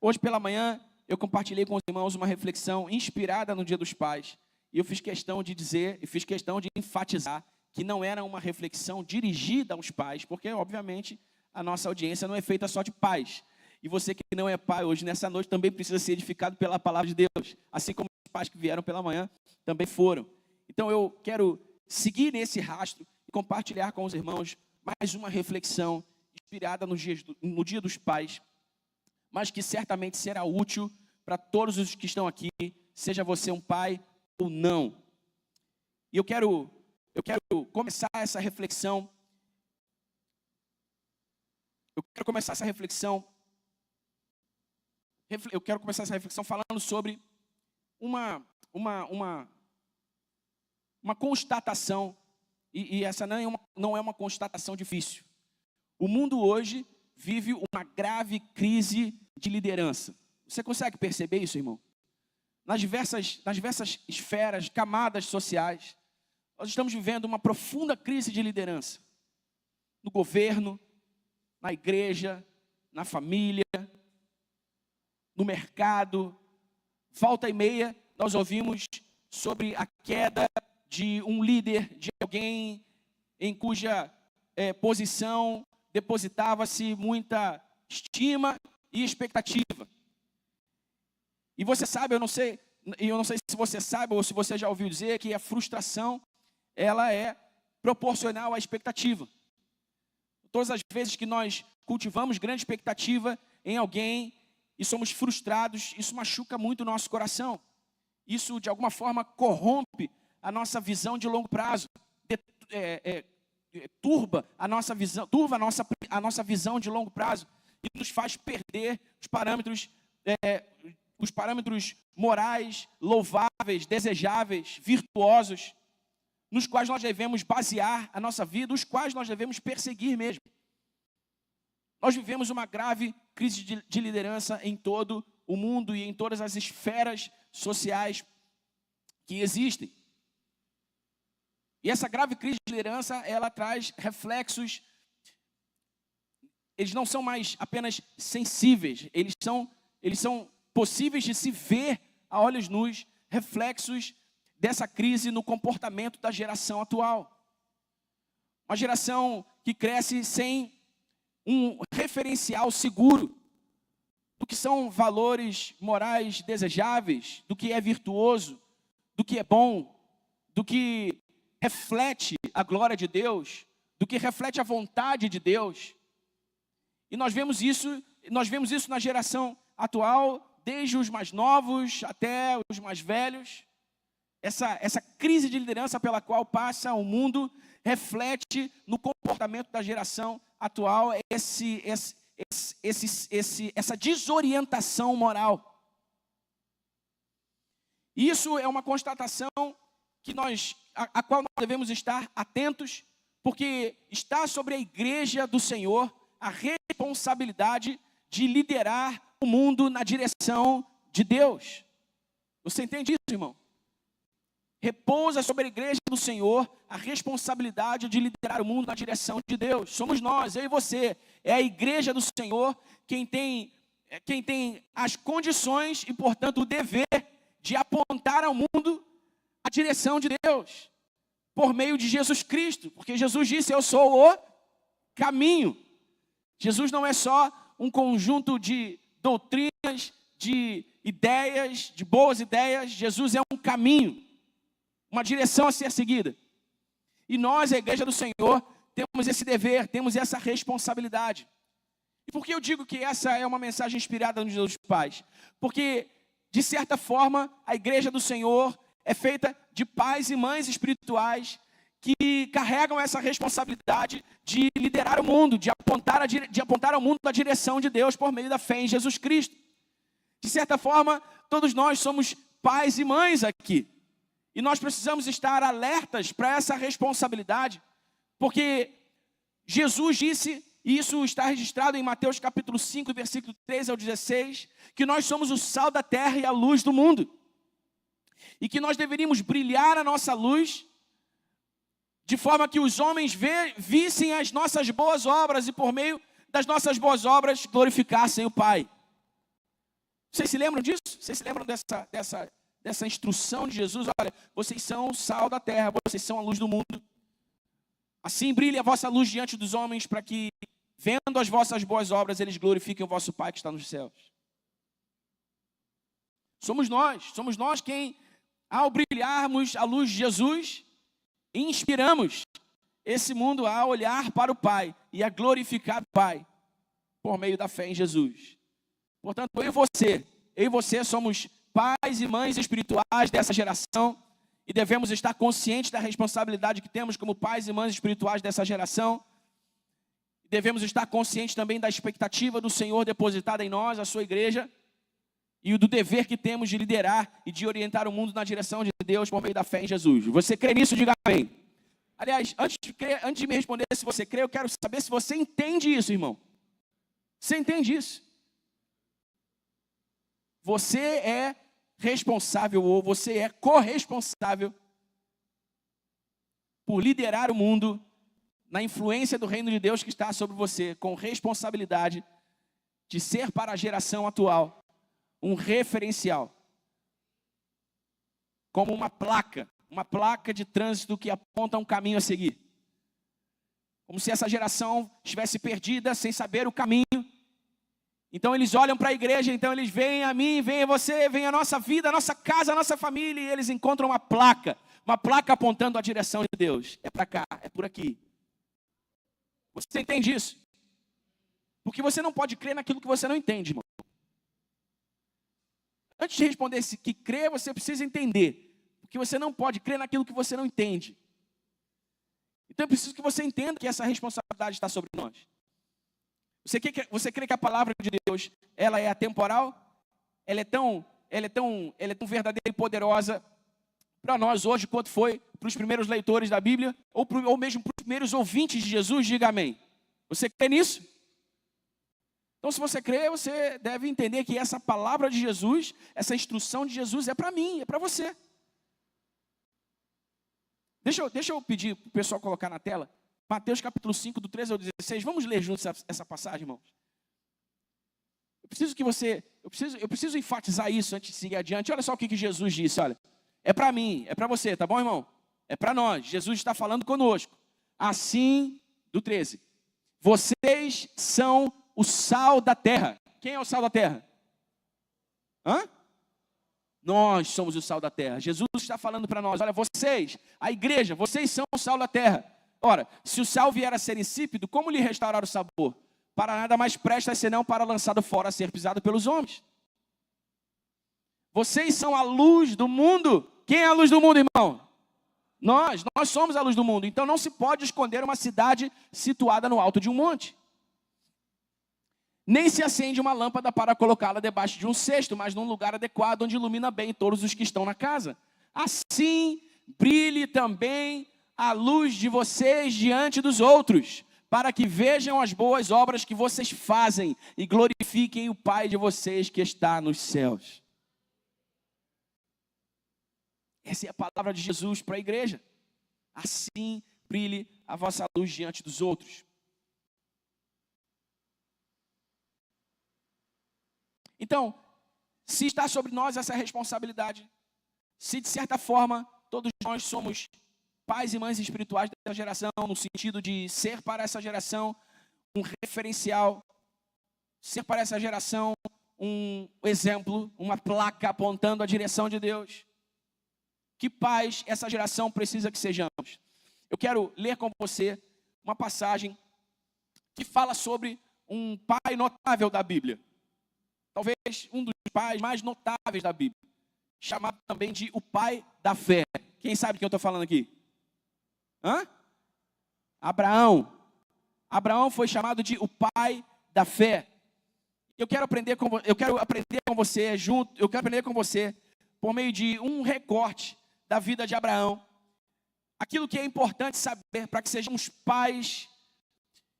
Hoje pela manhã, eu compartilhei com os irmãos uma reflexão inspirada no Dia dos Pais. E eu fiz questão de dizer, e fiz questão de enfatizar que não era uma reflexão dirigida aos pais, porque, obviamente, a nossa audiência não é feita só de pais. E você que não é pai hoje, nessa noite, também precisa ser edificado pela palavra de Deus, assim como os pais que vieram pela manhã também foram. Então, eu quero seguir nesse rastro e compartilhar com os irmãos mais uma reflexão inspirada no Dia dos Pais, mas que certamente será útil para todos os que estão aqui, seja você um pai ou não. E eu quero começar essa reflexão. Eu quero começar essa reflexão falando sobre uma constatação, e essa não é uma constatação difícil. O mundo hoje vive uma grave crise de liderança. Você consegue perceber isso, irmão? Nas diversas esferas, camadas sociais, nós estamos vivendo uma profunda crise de liderança. No governo, na igreja, na família, no mercado. Volta e meia, nós ouvimos sobre a queda de um líder, de alguém em cuja posição depositava-se muita estima e expectativa. E você sabe, eu não sei se você sabe ou se você já ouviu dizer que a frustração, ela é proporcional à expectativa. Todas as vezes que nós cultivamos grande expectativa em alguém e somos frustrados, isso machuca muito o nosso coração. Isso, de alguma forma, corrompe a nossa visão de longo prazo, turva a nossa visão de longo prazo e nos faz perder os parâmetros morais, louváveis, desejáveis, virtuosos, nos quais nós devemos basear a nossa vida, os quais nós devemos perseguir mesmo. Nós vivemos uma grave crise de liderança em todo o mundo e em todas as esferas sociais que existem. E essa grave crise de liderança, ela traz reflexos. Eles não são mais apenas sensíveis, eles são possíveis de se ver a olhos nus, reflexos dessa crise no comportamento da geração atual. Uma geração que cresce sem um referencial seguro do que são valores morais desejáveis, do que é virtuoso, do que é bom, do que reflete a glória de Deus, do que reflete a vontade de Deus. E nós vemos isso na geração atual, desde os mais novos até os mais velhos. Essa crise de liderança pela qual passa o mundo reflete no comportamento da geração atual essa desorientação moral. Isso é uma constatação a qual nós devemos estar atentos, porque está sobre a igreja do Senhor a responsabilidade de liderar o mundo na direção de Deus. Você entende isso, irmão? Repousa sobre a igreja do Senhor a responsabilidade de liderar o mundo na direção de Deus. Somos nós, eu e você. É a igreja do Senhor quem tem as condições e, portanto, o dever de apontar ao mundo a direção de Deus, por meio de Jesus Cristo. Porque Jesus disse, eu sou o caminho. Jesus não é só um conjunto de doutrinas, de ideias, de boas ideias. Jesus é um caminho, uma direção a ser seguida. E nós, a igreja do Senhor, temos esse dever, temos essa responsabilidade. E por que eu digo que essa é uma mensagem inspirada no Dia dos Pais? Porque, de certa forma, a igreja do Senhor é feita de pais e mães espirituais que carregam essa responsabilidade de liderar o mundo, de apontar ao mundo a direção de Deus por meio da fé em Jesus Cristo. De certa forma, todos nós somos pais e mães aqui. E nós precisamos estar alertas para essa responsabilidade, porque Jesus disse, e isso está registrado em Mateus capítulo 5, versículo 13 ao 16, que nós somos o sal da terra e a luz do mundo. E que nós deveríamos brilhar a nossa luz, de forma que os homens vissem as nossas boas obras e por meio das nossas boas obras glorificassem o Pai. Vocês se lembram disso? Vocês se lembram dessa instrução de Jesus? Olha, vocês são o sal da terra, vocês são a luz do mundo. Assim brilhe a vossa luz diante dos homens, para que, vendo as vossas boas obras, eles glorifiquem o vosso Pai que está nos céus. Somos nós quem, ao brilharmos a luz de Jesus, inspiramos esse mundo a olhar para o Pai e a glorificar o Pai por meio da fé em Jesus. Portanto, eu e você somos pais e mães espirituais dessa geração e devemos estar conscientes da responsabilidade que temos como pais e mães espirituais dessa geração. Devemos estar conscientes também da expectativa do Senhor depositada em nós, a sua igreja, e do dever que temos de liderar e de orientar o mundo na direção de Deus por meio da fé em Jesus. Você crê nisso? Diga amém. Aliás, antes de me responder se você crê, eu quero saber se você entende isso, irmão. Você entende isso? Você é responsável ou você é corresponsável por liderar o mundo na influência do reino de Deus que está sobre você, com responsabilidade de ser para a geração atual um referencial, como uma placa de trânsito que aponta um caminho a seguir. Como se essa geração estivesse perdida, sem saber o caminho. Então eles olham para a igreja, então eles veem a mim, veem a você, veem a nossa vida, a nossa casa, a nossa família, e eles encontram uma placa apontando a direção de Deus. É para cá, é por aqui. Você entende isso? Porque você não pode crer naquilo que você não entende, irmão. Antes de responder se que crê, você precisa entender. Porque você não pode crer naquilo que você não entende. Então é preciso que você entenda que essa responsabilidade está sobre nós. Você crê que a palavra de Deus, ela é atemporal? Ela é tão verdadeira e poderosa para nós hoje quanto foi para os primeiros leitores da Bíblia, ou mesmo para os primeiros ouvintes de Jesus? Diga amém. Você crê nisso? Então, se você crê, você deve entender que essa palavra de Jesus, essa instrução de Jesus é para mim, é para você. Deixa eu pedir para o pessoal colocar na tela Mateus capítulo 5, do 13 ao 16. Vamos ler juntos essa passagem, irmãos. Eu preciso enfatizar isso antes de seguir adiante. Olha só o que Jesus disse, olha. É para mim, é para você, tá bom, irmão? É para nós. Jesus está falando conosco. Assim, do 13. Vocês são o sal da terra. Quem é o sal da terra? Hã? Nós somos o sal da terra. Jesus está falando para nós, olha, vocês, a igreja, vocês são o sal da terra. Ora, se o sal vier a ser insípido, como lhe restaurar o sabor? Para nada mais presta senão para lançado fora a ser pisado pelos homens. Vocês são a luz do mundo. Quem é a luz do mundo, irmão? Nós somos a luz do mundo. Então não se pode esconder uma cidade situada no alto de um monte. Nem se acende uma lâmpada para colocá-la debaixo de um cesto, mas num lugar adequado onde ilumina bem todos os que estão na casa. Assim brilhe também a luz de vocês diante dos outros, para que vejam as boas obras que vocês fazem e glorifiquem o Pai de vocês que está nos céus. Essa é a palavra de Jesus para a igreja. Assim brilhe a vossa luz diante dos outros. Então, se está sobre nós essa responsabilidade, se de certa forma todos nós somos pais e mães espirituais dessa geração, no sentido de ser para essa geração um referencial, ser para essa geração um exemplo, uma placa apontando a direção de Deus. Que pais essa geração precisa que sejamos? Eu quero ler com você uma passagem que fala sobre um pai notável da Bíblia. Talvez um dos pais mais notáveis da Bíblia, chamado também de o pai da fé. Quem sabe quem eu estou falando aqui? Hã? Abraão. Abraão foi chamado de o pai da fé. Eu quero aprender com você por meio de um recorte da vida de Abraão. Aquilo que é importante saber para que sejamos pais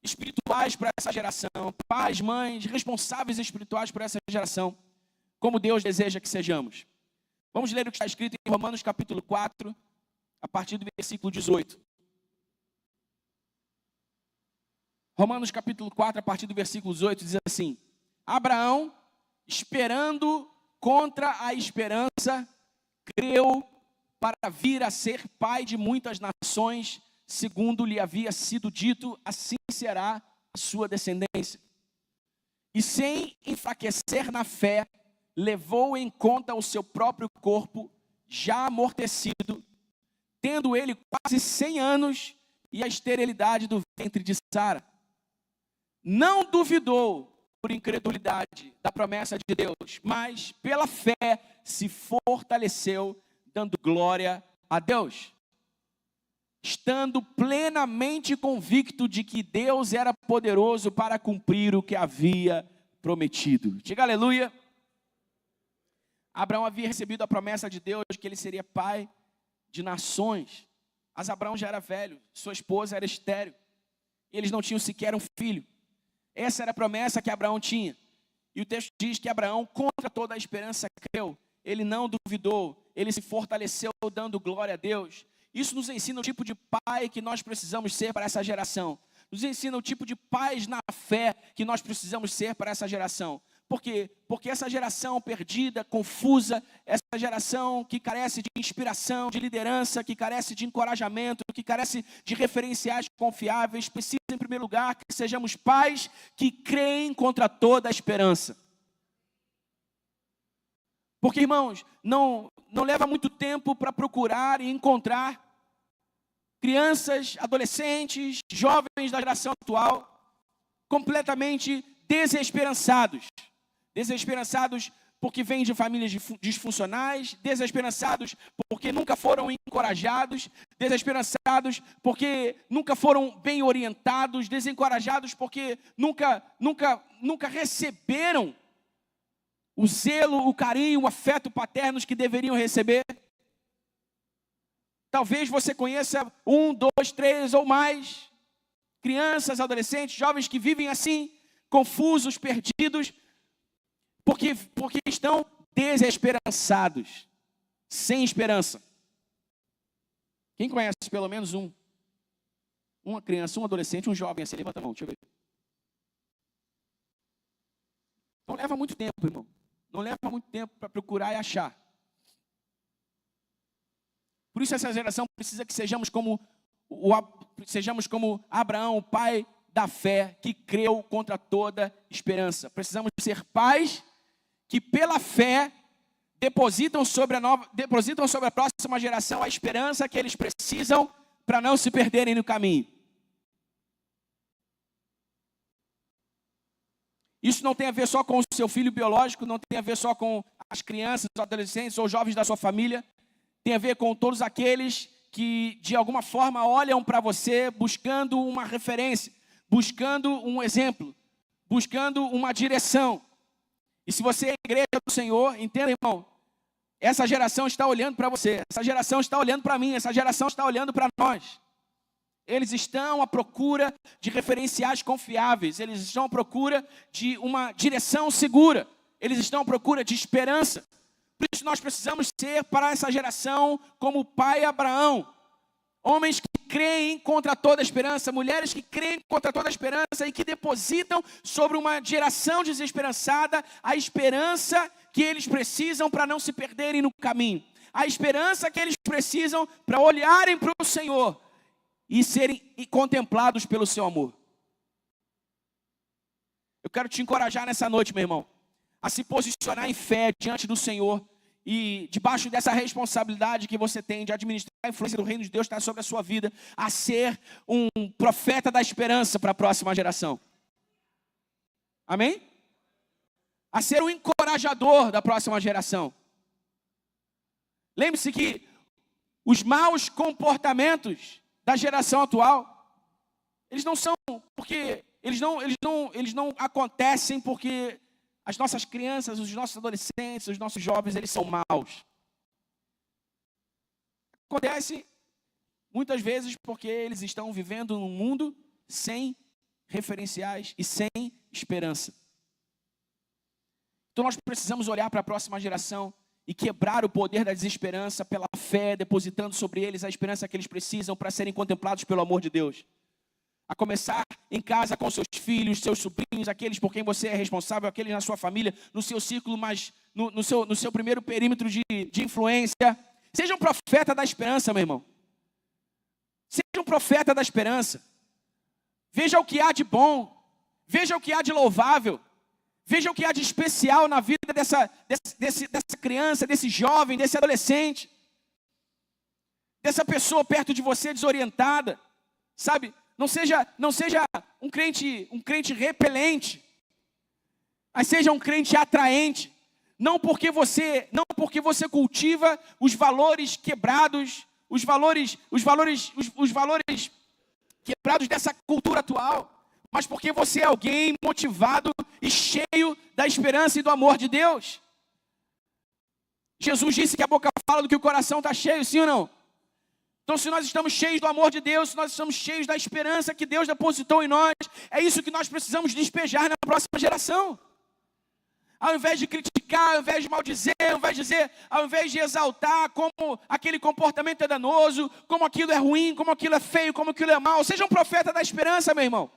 espirituais para essa geração, pais, mães, responsáveis espirituais por essa geração, como Deus deseja que sejamos. Vamos ler o que está escrito em Romanos capítulo 4, a partir do versículo 18. Romanos capítulo 4, a partir do versículo 18, diz assim: Abraão esperando contra a esperança, creu para vir a ser pai de muitas nações, segundo lhe havia sido dito, assim será a sua descendência. E sem enfraquecer na fé, levou em conta o seu próprio corpo, já amortecido, tendo ele quase 100 anos, e a esterilidade do ventre de Sara. Não duvidou, por incredulidade, da promessa de Deus, mas pela fé se fortaleceu, dando glória a Deus, estando plenamente convicto de que Deus era poderoso para cumprir o que havia prometido. Diga aleluia. Abraão havia recebido a promessa de Deus de que ele seria pai de nações. Mas Abraão já era velho, sua esposa era estéril, eles não tinham sequer um filho. Essa era a promessa que Abraão tinha. E o texto diz que Abraão, contra toda a esperança, creu. Ele não duvidou, ele se fortaleceu dando glória a Deus. Isso nos ensina o tipo de pai que nós precisamos ser para essa geração. Nos ensina o tipo de pais na fé que nós precisamos ser para essa geração. Por quê? Porque essa geração perdida, confusa, essa geração que carece de inspiração, de liderança, que carece de encorajamento, que carece de referenciais confiáveis, precisa, em primeiro lugar, que sejamos pais que creem contra toda a esperança. Porque, irmãos, não leva muito tempo para procurar e encontrar crianças, adolescentes, jovens da geração atual, completamente desesperançados. Desesperançados porque vêm de famílias disfuncionais, desesperançados porque nunca foram encorajados, desesperançados porque nunca foram bem orientados, desencorajados porque nunca receberam o zelo, o carinho, o afeto paternos que deveriam receber. Talvez você conheça 1, 2, 3 ou mais crianças, adolescentes, jovens que vivem assim, confusos, perdidos, porque estão desesperançados, sem esperança. Quem conhece pelo menos uma criança, um adolescente, um jovem assim? Levanta a mão, deixa eu ver. Não leva muito tempo, irmão. Não leva muito tempo para procurar e achar. Por isso essa geração precisa que sejamos como Abraão, o pai da fé, que creu contra toda esperança. Precisamos ser pais que pela fé depositam sobre a próxima geração a esperança que eles precisam para não se perderem no caminho. Isso não tem a ver só com o seu filho biológico, não tem a ver só com as crianças, os adolescentes ou jovens da sua família. Tem a ver com todos aqueles que, de alguma forma, olham para você buscando uma referência, buscando um exemplo, buscando uma direção. E se você é a igreja do Senhor, entenda, irmão, essa geração está olhando para você, essa geração está olhando para mim, essa geração está olhando para nós. Eles estão à procura de referenciais confiáveis, eles estão à procura de uma direção segura, eles estão à procura de esperança. Por isso nós precisamos ser para essa geração como o pai Abraão. Homens que creem contra toda esperança, mulheres que creem contra toda esperança e que depositam sobre uma geração desesperançada a esperança que eles precisam para não se perderem no caminho. A esperança que eles precisam para olharem para o Senhor e serem contemplados pelo seu amor. Eu quero te encorajar nessa noite, meu irmão, a se posicionar em fé diante do Senhor e debaixo dessa responsabilidade que você tem de administrar a influência do reino de Deus que está sobre a sua vida, a ser um profeta da esperança para a próxima geração. Amém? A ser um encorajador da próxima geração. Lembre-se que os maus comportamentos da geração atual, eles não são porque eles não acontecem porque as nossas crianças, os nossos adolescentes, os nossos jovens, eles são maus. Acontece muitas vezes porque eles estão vivendo num mundo sem referenciais e sem esperança. Então nós precisamos olhar para a próxima geração e quebrar o poder da desesperança pela fé, depositando sobre eles a esperança que eles precisam para serem contemplados pelo amor de Deus. A começar em casa com seus filhos, seus sobrinhos, aqueles por quem você é responsável, aqueles na sua família, no seu círculo, mas no seu primeiro perímetro de influência. Seja um profeta da esperança, meu irmão. Seja um profeta da esperança. Veja o que há de bom. Veja o que há de louvável. Veja o que há de especial na vida dessa criança, desse jovem, desse adolescente. Dessa pessoa perto de você desorientada. Sabe? Não seja um crente repelente, mas seja um crente atraente. Não porque você cultiva os valores quebrados, os valores quebrados dessa cultura atual, mas porque você é alguém motivado e cheio da esperança e do amor de Deus. Jesus disse que a boca fala do que o coração está cheio, sim ou não? Então, se nós estamos cheios do amor de Deus, se nós estamos cheios da esperança que Deus depositou em nós, é isso que nós precisamos despejar na próxima geração. Ao invés de criticar, ao invés de maldizer, ao invés de exaltar como aquele comportamento é danoso, como aquilo é ruim, como aquilo é feio, como aquilo é mal. Seja um profeta da esperança, meu irmão.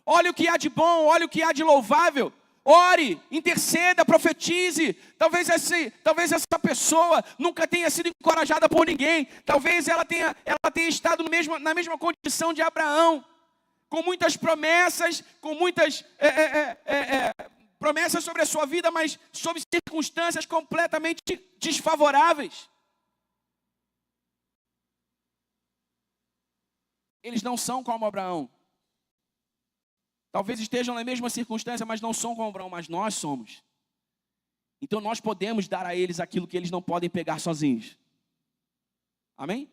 Olhe o que há de bom, olhe o que há de louvável. Ore, interceda, profetize. Talvez essa pessoa nunca tenha sido encorajada por ninguém. Talvez ela tenha estado na mesma condição de Abraão, com muitas promessas, promessas sobre a sua vida, mas sob circunstâncias completamente desfavoráveis. Eles não são como Abraão. Talvez estejam na mesma circunstância, mas não são como Abraão, mas nós somos. Então nós podemos dar a eles aquilo que eles não podem pegar sozinhos. Amém?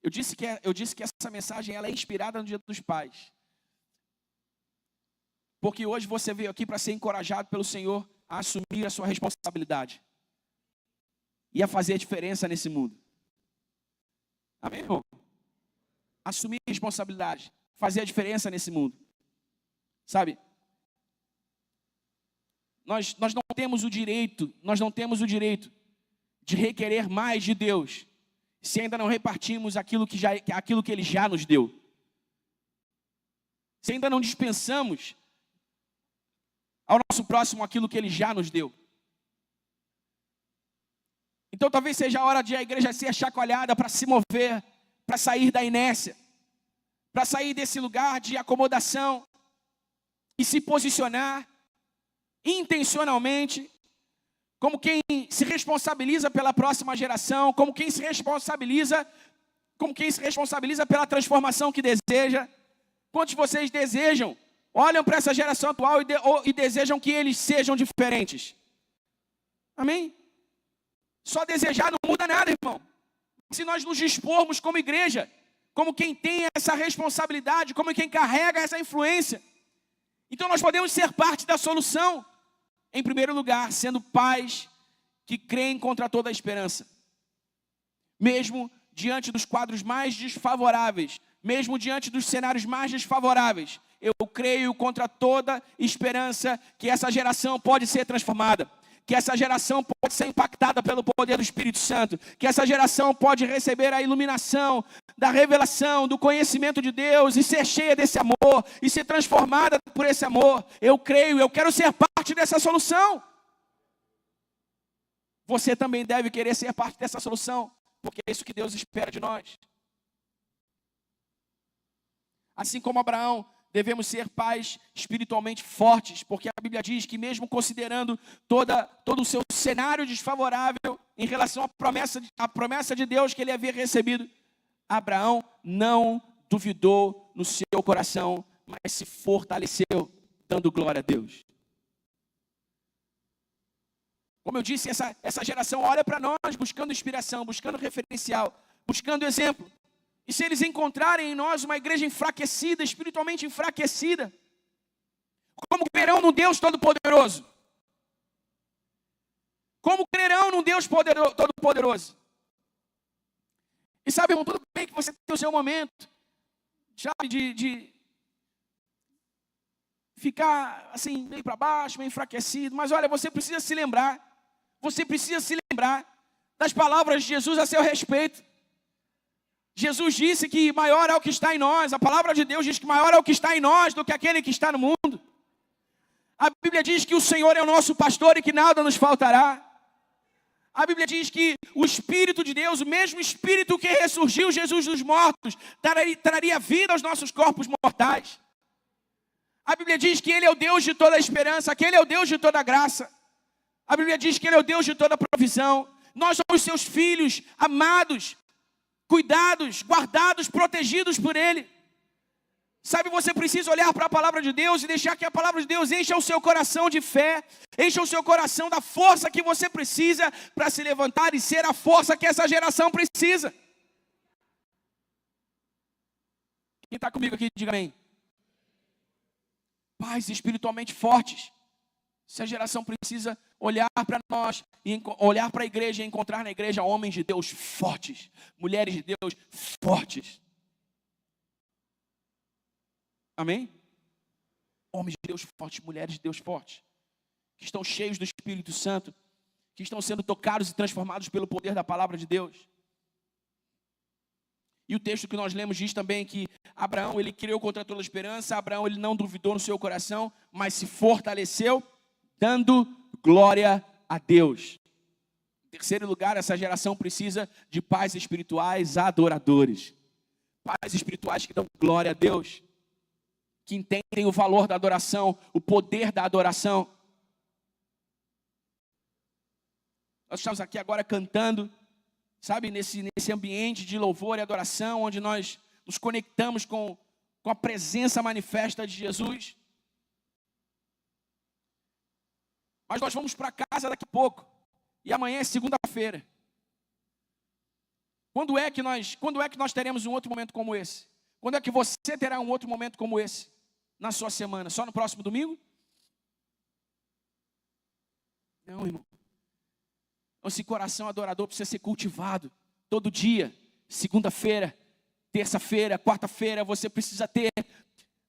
Eu disse que essa mensagem ela é inspirada no Dia dos Pais. Porque hoje você veio aqui para ser encorajado pelo Senhor a assumir a sua responsabilidade. E a fazer a diferença nesse mundo. Amém, irmão? Assumir a responsabilidade. Fazer a diferença nesse mundo. Sabe? Nós não temos o direito de requerer mais de Deus, se ainda não repartimos aquilo que Ele já nos deu. Se ainda não dispensamos ao nosso próximo aquilo que Ele já nos deu. Então talvez seja a hora de a igreja ser chacoalhada para se mover, para sair da inércia, para sair desse lugar de acomodação e se posicionar intencionalmente como quem se responsabiliza pela próxima geração, como quem se responsabiliza pela transformação que deseja. Quantos de vocês desejam, olham para essa geração atual e desejam que eles sejam diferentes? Amém? Só desejar não muda nada, irmão. Se nós nos dispormos como igreja, como quem tem essa responsabilidade, como quem carrega essa influência, então nós podemos ser parte da solução. Em primeiro lugar, sendo pais que creem contra toda a esperança. Mesmo diante dos quadros mais desfavoráveis, mesmo diante dos cenários mais desfavoráveis, eu creio contra toda esperança que essa geração pode ser transformada. Que essa geração pode ser impactada pelo poder do Espírito Santo, que essa geração pode receber a iluminação da revelação, do conhecimento de Deus e ser cheia desse amor, e ser transformada por esse amor. Eu creio, eu quero ser parte dessa solução. Você também deve querer ser parte dessa solução, porque é isso que Deus espera de nós. Assim como Abraão, devemos ser pais espiritualmente fortes, porque a Bíblia diz que mesmo considerando todo o seu cenário desfavorável em relação à promessa de Deus que ele havia recebido, Abraão não duvidou no seu coração, mas se fortaleceu, dando glória a Deus. Como eu disse, essa geração olha para nós buscando inspiração, buscando referencial, buscando exemplo. E se eles encontrarem em nós uma igreja enfraquecida, espiritualmente enfraquecida, como crerão num Deus Todo-Poderoso? Como crerão num Deus Todo-Poderoso? E sabe, irmão, tudo bem que você tem o seu momento, sabe, de ficar assim, meio para baixo, meio enfraquecido, mas olha, você precisa se lembrar das palavras de Jesus a seu respeito. Jesus disse que maior é o que está em nós. A palavra de Deus diz que maior é o que está em nós do que aquele que está no mundo. A Bíblia diz que o Senhor é o nosso pastor e que nada nos faltará. A Bíblia diz que o Espírito de Deus, o mesmo Espírito que ressurgiu Jesus dos mortos, traria vida aos nossos corpos mortais. A Bíblia diz que Ele é o Deus de toda a esperança, que Ele é o Deus de toda a graça. A Bíblia diz que Ele é o Deus de toda a provisão. Nós somos seus filhos, amados, cuidados, guardados, protegidos por Ele. Sabe, você precisa olhar para a palavra de Deus e deixar que a palavra de Deus encha o seu coração de fé, encha o seu coração da força que você precisa para se levantar e ser a força que essa geração precisa. Quem está comigo aqui, diga amém. Pais espiritualmente fortes. Essa geração precisa olhar para nós, e olhar para a igreja e encontrar na igreja homens de Deus fortes, mulheres de Deus fortes. Amém? Homens de Deus fortes, mulheres de Deus fortes, que estão cheios do Espírito Santo, que estão sendo tocados e transformados pelo poder da palavra de Deus. E o texto que nós lemos diz também que Abraão, ele criou contra toda esperança. Abraão, ele não duvidou no seu coração, mas se fortaleceu, dando glória a Deus. Em terceiro lugar, essa geração precisa de pais espirituais adoradores. Pais espirituais que dão glória a Deus, que entendem o valor da adoração, o poder da adoração. Nós estamos aqui agora cantando, sabe, nesse ambiente de louvor e adoração, onde nós nos conectamos com a presença manifesta de Jesus. Mas nós vamos para casa daqui a pouco, e amanhã é segunda-feira. Quando é que nós teremos um outro momento como esse? Quando é que você terá um outro momento como esse na sua semana? Só no próximo domingo? Não, irmão. Esse coração adorador precisa ser cultivado todo dia. Segunda-feira, terça-feira, quarta-feira, você precisa ter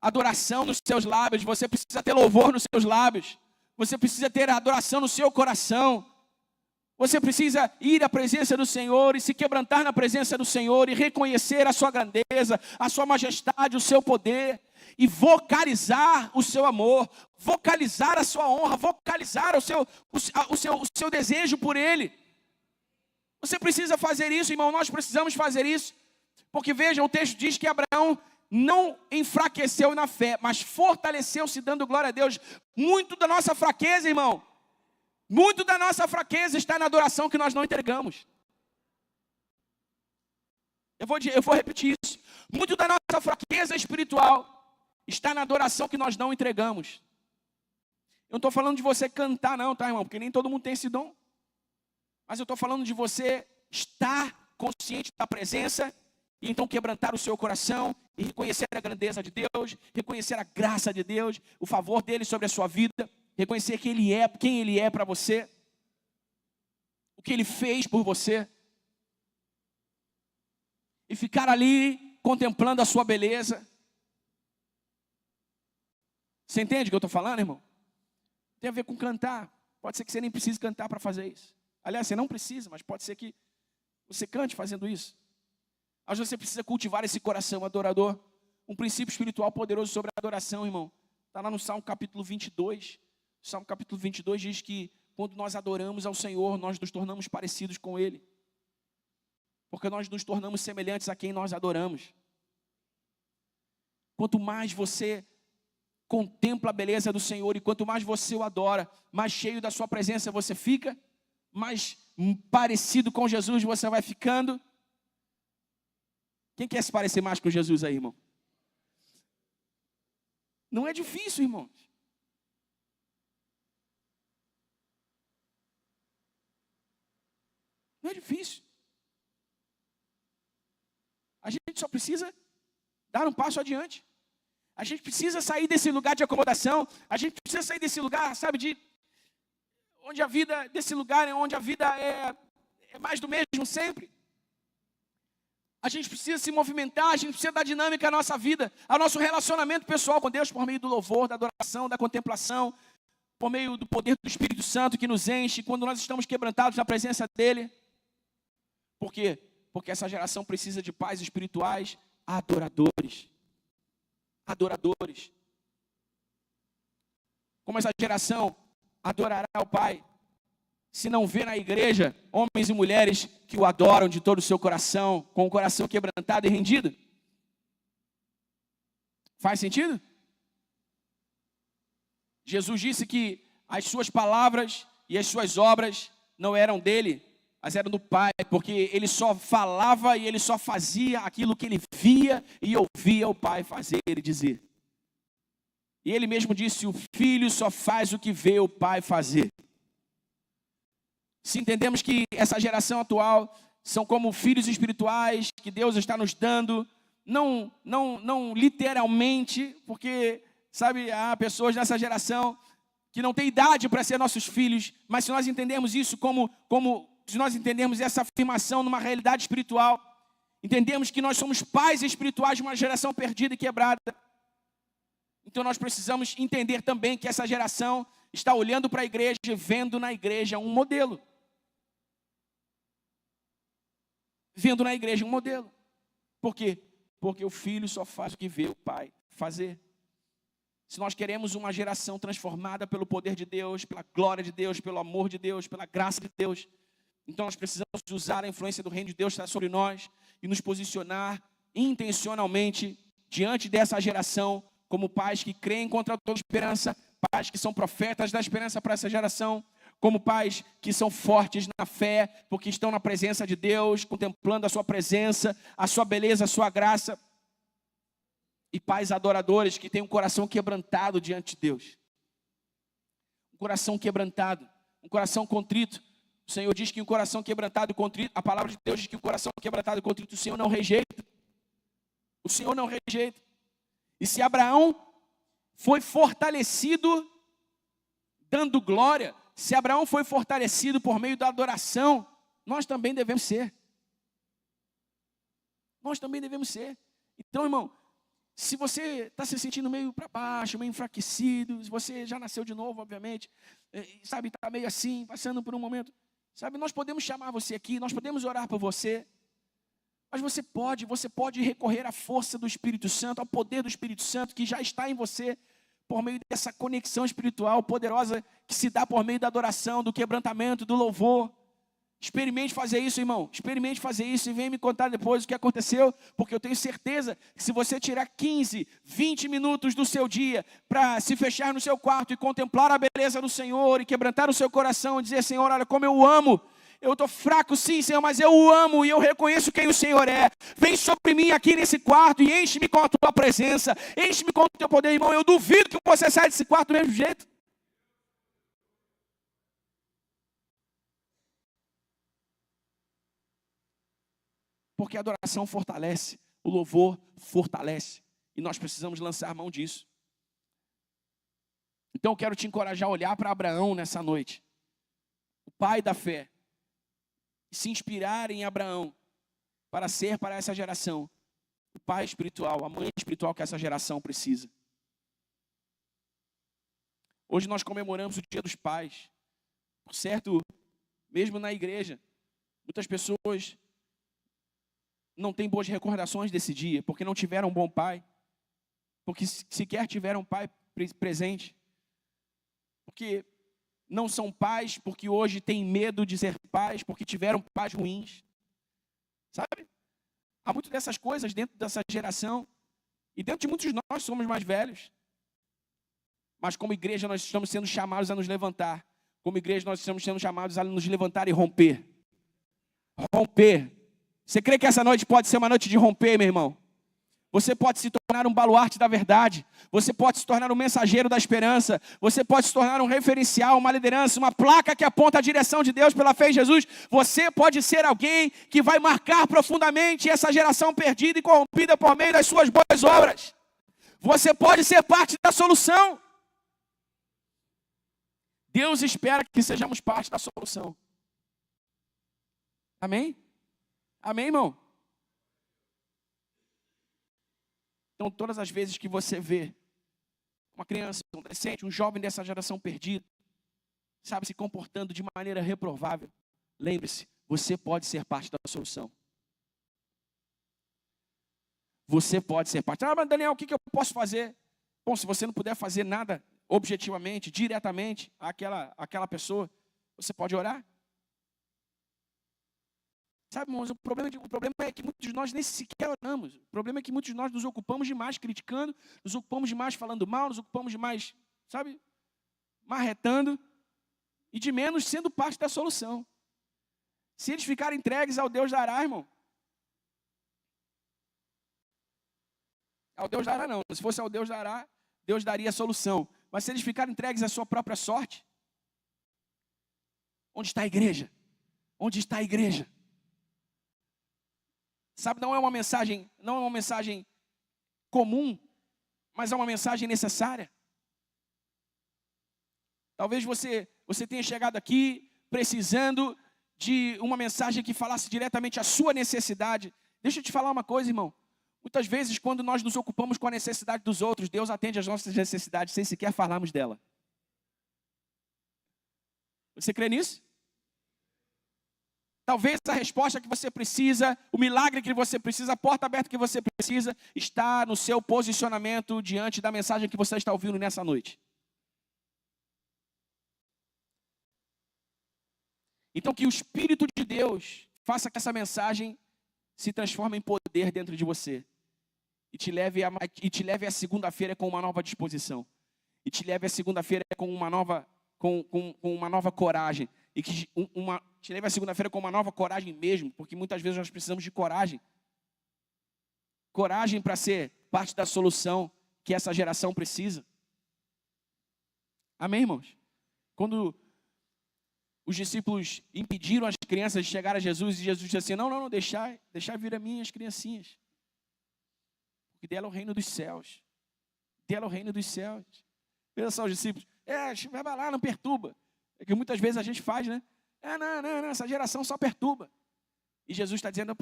adoração nos seus lábios, você precisa ter louvor nos seus lábios, você precisa ter adoração no seu coração. Você precisa ir à presença do Senhor e se quebrantar na presença do Senhor e reconhecer a sua grandeza, a sua majestade, o seu poder, e vocalizar o seu amor, vocalizar a sua honra, vocalizar o seu desejo por Ele. Você precisa fazer isso, irmão, nós precisamos fazer isso, porque veja, o texto diz que Abraão não enfraqueceu na fé, mas fortaleceu-se dando glória a Deus. Muito da nossa fraqueza, irmão, muito da nossa fraqueza está na adoração que nós não entregamos. Eu vou repetir isso. Muito da nossa fraqueza espiritual está na adoração que nós não entregamos. Eu não estou falando de você cantar não, tá, irmão? Porque nem todo mundo tem esse dom. Mas eu estou falando de você estar consciente da presença e então quebrantar o seu coração e reconhecer a grandeza de Deus, reconhecer a graça de Deus, o favor dele sobre a sua vida, reconhecer que Ele é, quem Ele é para você, o que Ele fez por você, e ficar ali contemplando a sua beleza. Você entende o que eu estou falando, irmão? Tem a ver com cantar. Pode ser que você nem precise cantar para fazer isso. Aliás, você não precisa, mas pode ser que você cante fazendo isso. Mas você precisa cultivar esse coração adorador. Um princípio espiritual poderoso sobre a adoração, irmão. Está lá no Salmo capítulo 22. O Salmo capítulo 22 diz que quando nós adoramos ao Senhor, nós nos tornamos parecidos com Ele. Porque nós nos tornamos semelhantes a quem nós adoramos. Quanto mais você contempla a beleza do Senhor e quanto mais você o adora, mais cheio da sua presença você fica, mais parecido com Jesus você vai ficando. Quem quer se parecer mais com Jesus aí, irmão? Não é difícil, irmãos. Não é difícil. A gente só precisa dar um passo adiante. A gente precisa sair desse lugar de acomodação. A gente precisa sair desse lugar, sabe, desse lugar onde a vida é mais do mesmo sempre. A gente precisa se movimentar, a gente precisa dar dinâmica à nossa vida, ao nosso relacionamento pessoal com Deus, por meio do louvor, da adoração, da contemplação, por meio do poder do Espírito Santo que nos enche, quando nós estamos quebrantados na presença dEle. Por quê? Porque essa geração precisa de pais espirituais adoradores. Adoradores. Como essa geração adorará o Pai, se não vê na igreja homens e mulheres que o adoram de todo o seu coração, com o coração quebrantado e rendido? Faz sentido? Jesus disse que as suas palavras e as suas obras não eram dele, mas eram do Pai, porque ele só falava e ele só fazia aquilo que ele via e ouvia o Pai fazer e dizer. E ele mesmo disse, o Filho só faz o que vê o Pai fazer. Se entendemos que essa geração atual são como filhos espirituais que Deus está nos dando, não literalmente, porque, sabe, há pessoas nessa geração que não têm idade para ser nossos filhos, mas se nós entendermos isso se nós entendermos essa afirmação numa realidade espiritual, entendemos que nós somos pais espirituais de uma geração perdida e quebrada. Então nós precisamos entender também que essa geração está olhando para a igreja e vendo na igreja um modelo. Vendo na igreja um modelo. Por quê? Porque o filho só faz o que vê o pai fazer. Se nós queremos uma geração transformada pelo poder de Deus, pela glória de Deus, pelo amor de Deus, pela graça de Deus, então nós precisamos usar a influência do reino de Deus sobre nós e nos posicionar intencionalmente diante dessa geração como pais que creem contra toda esperança, pais que são profetas da esperança para essa geração, como pais que são fortes na fé, porque estão na presença de Deus, contemplando a sua presença, a sua beleza, a sua graça. E pais adoradores que têm um coração quebrantado diante de Deus. Um coração quebrantado, um coração contrito. O Senhor diz que um coração quebrantado e contrito, a palavra de Deus diz que um coração quebrantado e contrito, o Senhor não rejeita. O Senhor não rejeita. E se Abraão foi fortalecido dando glória, se Abraão foi fortalecido por meio da adoração, nós também devemos ser. Nós também devemos ser. Então, irmão, se você está se sentindo meio para baixo, meio enfraquecido, se você já nasceu de novo, obviamente, sabe, está meio assim, passando por um momento, sabe, nós podemos chamar você aqui, nós podemos orar por você, mas você pode recorrer à força do Espírito Santo, ao poder do Espírito Santo que já está em você, por meio dessa conexão espiritual poderosa que se dá por meio da adoração, do quebrantamento, do louvor. Experimente fazer isso, irmão. Experimente fazer isso e venha me contar depois o que aconteceu, porque eu tenho certeza que se você tirar 15, 20 minutos do seu dia para se fechar no seu quarto e contemplar a beleza do Senhor e quebrantar o seu coração e dizer, Senhor, olha como eu o amo. Eu estou fraco sim, Senhor, mas eu o amo e eu reconheço quem o Senhor é. Vem sobre mim aqui nesse quarto e enche-me com a tua presença. Enche-me com o teu poder, irmão. Eu duvido que você saia desse quarto do mesmo jeito. Porque a adoração fortalece, o louvor fortalece. E nós precisamos lançar mão disso. Então eu quero te encorajar a olhar para Abraão nessa noite. O pai da fé. E se inspirar em Abraão para ser para essa geração o pai espiritual, a mãe espiritual que essa geração precisa. Hoje nós comemoramos o Dia dos Pais. Por certo, mesmo na igreja, muitas pessoas não têm boas recordações desse dia, porque não tiveram um bom pai, porque sequer tiveram um pai presente, porque não são pais porque hoje têm medo de ser pais, porque tiveram pais ruins. Sabe? Há muito dessas coisas dentro dessa geração. E dentro de muitos de nós somos mais velhos. Mas como igreja nós estamos sendo chamados a nos levantar. Como igreja nós estamos sendo chamados a nos levantar e romper. Romper. Você crê que essa noite pode ser uma noite de romper, meu irmão? Você pode se tornar um baluarte da verdade. Você pode se tornar um mensageiro da esperança. Você pode se tornar um referencial, uma liderança, uma placa que aponta a direção de Deus pela fé em Jesus. Você pode ser alguém que vai marcar profundamente essa geração perdida e corrompida por meio das suas boas obras. Você pode ser parte da solução. Deus espera que sejamos parte da solução. Amém? Amém, irmão? Então, todas as vezes que você vê uma criança, um adolescente, um jovem dessa geração perdida, sabe, se comportando de maneira reprovável, lembre-se, você pode ser parte da solução. você pode ser parte. Mas Daniel, o que eu posso fazer? Bom, se você não puder fazer nada objetivamente, diretamente àquela pessoa, você pode orar. Sabe, irmãos, o problema é que muitos de nós nem sequer oramos. O problema é que muitos de nós nos ocupamos demais criticando, nos ocupamos demais falando mal, nos ocupamos demais, sabe, marretando, e de menos sendo parte da solução. Se eles ficarem entregues ao Deus dará, irmão. Ao Deus dará não. Se fosse ao Deus dará, Deus daria a solução. Mas se eles ficarem entregues à sua própria sorte, onde está a igreja? Onde está a igreja? Sabe, não é uma mensagem comum, mas é uma mensagem necessária. Talvez você tenha chegado aqui precisando de uma mensagem que falasse diretamente à sua necessidade. Deixa eu te falar uma coisa, irmão. Muitas vezes, quando nós nos ocupamos com a necessidade dos outros, Deus atende às nossas necessidades sem sequer falarmos dela. Você crê nisso? Talvez a resposta que você precisa, o milagre que você precisa, a porta aberta que você precisa, está no seu posicionamento diante da mensagem que você está ouvindo nessa noite. Então, que o Espírito de Deus faça que essa mensagem se transforme em poder dentro de você. E te leve a segunda-feira com uma nova disposição. E te leve a segunda-feira com uma nova coragem. E que te leve a segunda-feira com uma nova coragem mesmo, porque muitas vezes nós precisamos de coragem. Coragem para ser parte da solução que essa geração precisa. Amém, irmãos? Quando os discípulos impediram as crianças de chegar a Jesus, e Jesus disse assim, não, deixai vir a mim as criancinhas. Porque dela é o reino dos céus. Dela é o reino dos céus. Pensa só os discípulos, vai lá, não perturba. É que muitas vezes a gente faz, né? Não, essa geração só perturba. E Jesus está dizendo,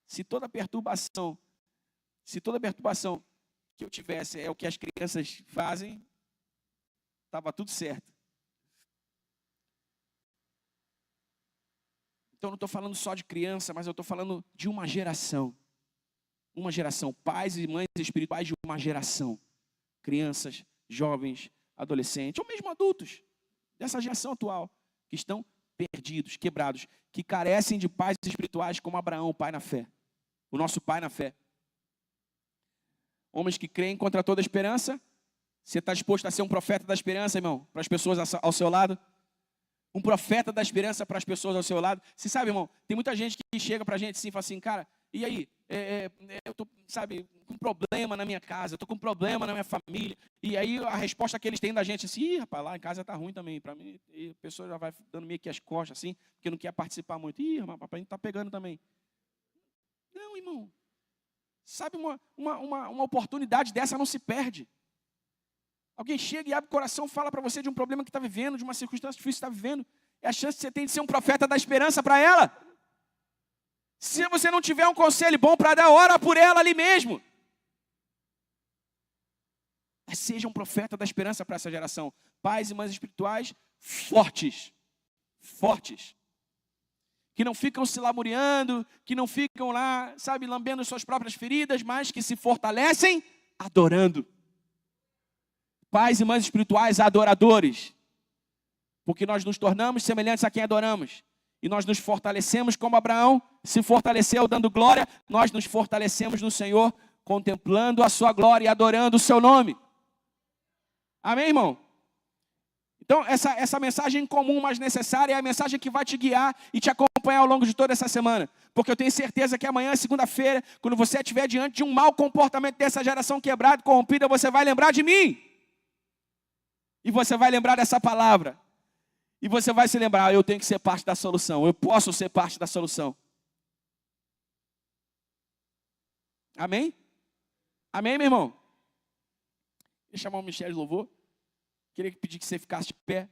se toda perturbação que eu tivesse é o que as crianças fazem, estava tudo certo. Então, não estou falando só de criança, mas eu estou falando de uma geração. Uma geração. Pais e mães espirituais de uma geração. Crianças, jovens, adolescentes, ou mesmo adultos, dessa geração atual, que estão perdidos, quebrados, que carecem de pais espirituais como Abraão, o pai na fé. O nosso pai na fé. Homens que creem contra toda esperança. Você está disposto a ser um profeta da esperança, irmão, para as pessoas ao seu lado? Um profeta da esperança para as pessoas ao seu lado? Você sabe, irmão, tem muita gente que chega para a gente assim e fala assim, cara, e aí? Eu estou, com problema na minha casa, eu estou com problema na minha família. E aí a resposta que eles têm da gente assim, rapaz, lá em casa está ruim também. Para mim, e a pessoa já vai dando meio que as costas assim, porque não quer participar muito. Irmão, papai, a gente está pegando também. Não, irmão. Sabe, uma oportunidade dessa não se perde. Alguém chega e abre o coração, fala para você de um problema que está vivendo, de uma circunstância difícil que está vivendo. É a chance que você tem de ser um profeta da esperança para ela. Se você não tiver um conselho bom para dar, ora por ela ali mesmo. Seja um profeta da esperança para essa geração. Pais e mães espirituais fortes. Fortes. Que não ficam se lamuriando, que não ficam lá, lambendo suas próprias feridas, mas que se fortalecem adorando. Pais e mães espirituais adoradores. Porque nós nos tornamos semelhantes a quem adoramos. E nós nos fortalecemos como Abraão se fortaleceu dando glória. Nós nos fortalecemos no Senhor, contemplando a sua glória e adorando o seu nome. Amém, irmão? Então, essa mensagem comum, mas necessária, é a mensagem que vai te guiar e te acompanhar ao longo de toda essa semana. Porque eu tenho certeza que amanhã, segunda-feira, quando você estiver diante de um mau comportamento dessa geração quebrada e corrompida, você vai lembrar de mim. E você vai lembrar dessa palavra. E você vai se lembrar, eu tenho que ser parte da solução. Eu posso ser parte da solução. Amém? Amém, meu irmão? Deixa eu chamar o Michel de louvor. Queria pedir que você ficasse de pé.